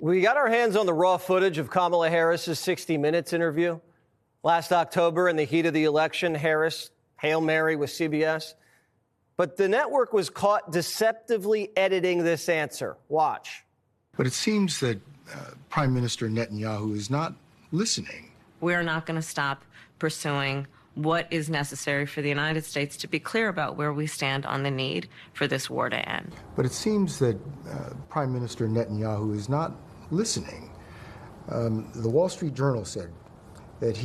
We got our hands on the raw footage of Kamala Harris's 60 Minutes interview. Last October, in the heat of the election, Harris, Hail Mary with CBS. But the network was caught deceptively editing this answer. Watch. But it seems that Prime Minister Netanyahu is not listening. We're not going to stop pursuing what is necessary for the United States to be clear about where we stand on the need for this war to end. But it seems that Prime Minister Netanyahu is not listening. The Wall Street Journal said that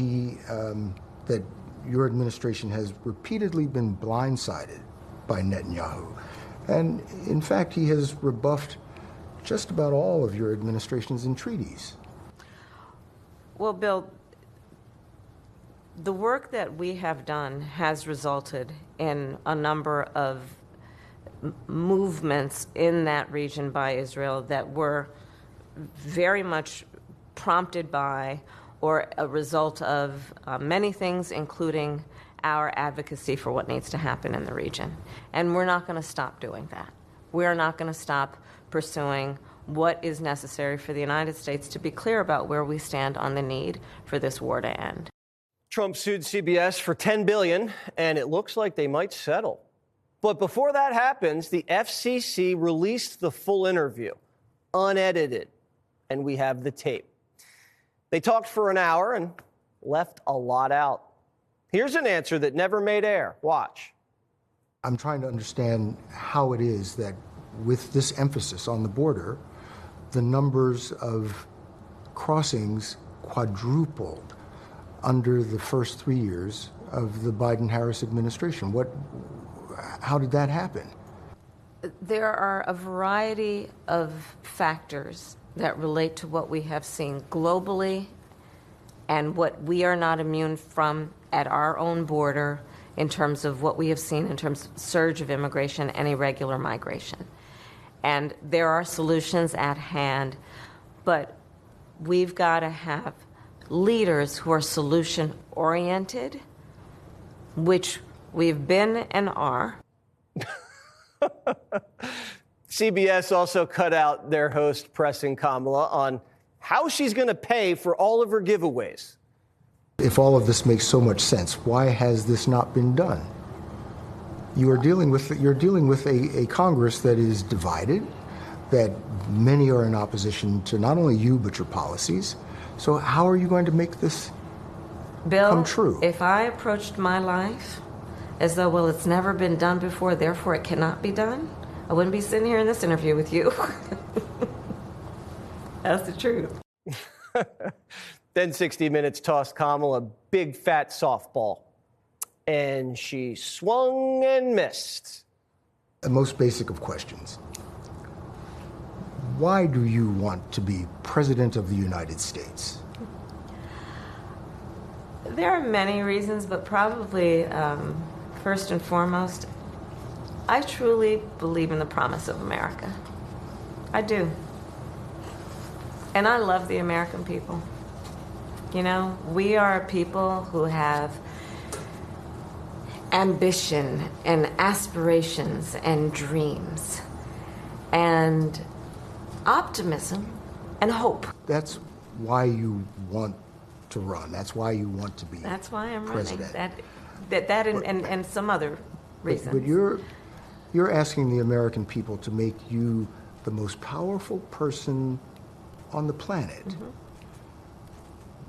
that your administration has repeatedly been blindsided by Netanyahu. And in fact, he has rebuffed just about all of your administration's entreaties. Well, Bill, the work that we have done has resulted in a number of movements in that region by Israel that were very much prompted by or a result of many things, including our advocacy for what needs to happen in the region. And we're not going to stop doing that. We are not going to stop pursuing what is necessary for the United States to be clear about where we stand on the need for this war to end. Trump sued CBS for $10 billion, and it looks like they might settle. But before that happens, the FCC released the full interview, unedited, and we have the tape. They talked for an hour and left a lot out. Here's an answer that never made air. Watch. I'm trying to understand how it is that with this emphasis on the border, the numbers of crossings quadrupled under the first 3 years of the Biden-Harris administration. How did that happen? There are a variety of factors that relate to what we have seen globally and what we are not immune from at our own border in terms of what we have seen in terms of surge of immigration and irregular migration. And there are solutions at hand, but we've got to have leaders who are solution-oriented, which we've been and are. CBS also cut out their host pressing Kamala on how she's going to pay for all of her giveaways. If all of this makes so much sense, why has this not been done? You're dealing with a Congress that is divided, that many are in opposition to not only you but your policies. So how are you going to make this come true? Bill, if I approached my life as though, well, it's never been done before, therefore it cannot be done, I wouldn't be sitting here in this interview with you. That's the truth. Then 60 Minutes tossed Kamala a big fat softball, and she swung and missed. The most basic of questions. Why do you want to be President of the United States? There are many reasons, but probably first and foremost, I truly believe in the promise of America. I do. And I love the American people. You know, we are a people who have ambition and aspirations and dreams and optimism and hope. That's why you want to run. That's why you want to be That's why I'm president. running. And some other reasons. But you're asking the American people to make you the most powerful person on the planet. Mm-hmm.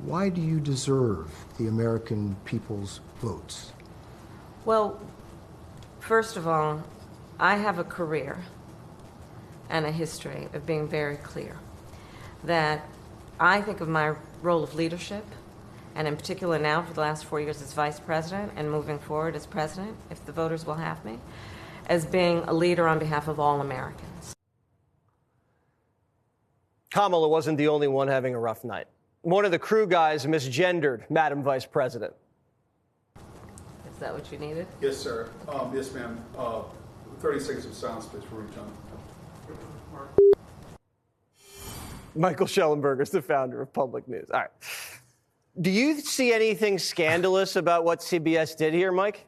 Why do you deserve the American people's votes? Well, first of all, I have a career and a history of being very clear that I think of my role of leadership, and in particular now for the last 4 years as vice president and moving forward as president, if the voters will have me, as being a leader on behalf of all Americans. Kamala wasn't the only one having a rough night. One of the crew guys misgendered Madam Vice President. Is that what you needed? Yes, sir. Yes, ma'am. 30 seconds of silence, please, for John. Michael Schellenberger is the founder of Public News. All right. Do you see anything scandalous about what CBS did here, Mike?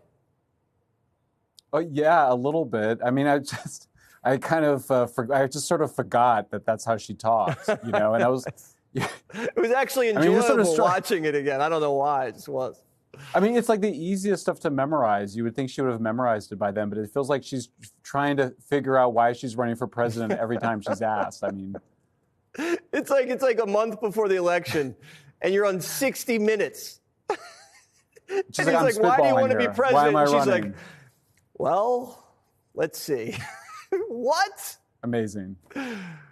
Yeah, a little bit. I mean, I kind of, I just sort of forgot that that's how she talks, and I was. It was actually enjoyable watching it again. I don't know why, it just was. I mean, it's like the easiest stuff to memorize. You would think she would have memorized it by then, but it feels like she's trying to figure out why she's running for president every time she's asked. I mean, it's like a month before the election, and you're on 60 Minutes. She's like, why do you want to be president? Why am I and she's running? like, well, let's see. What? Amazing.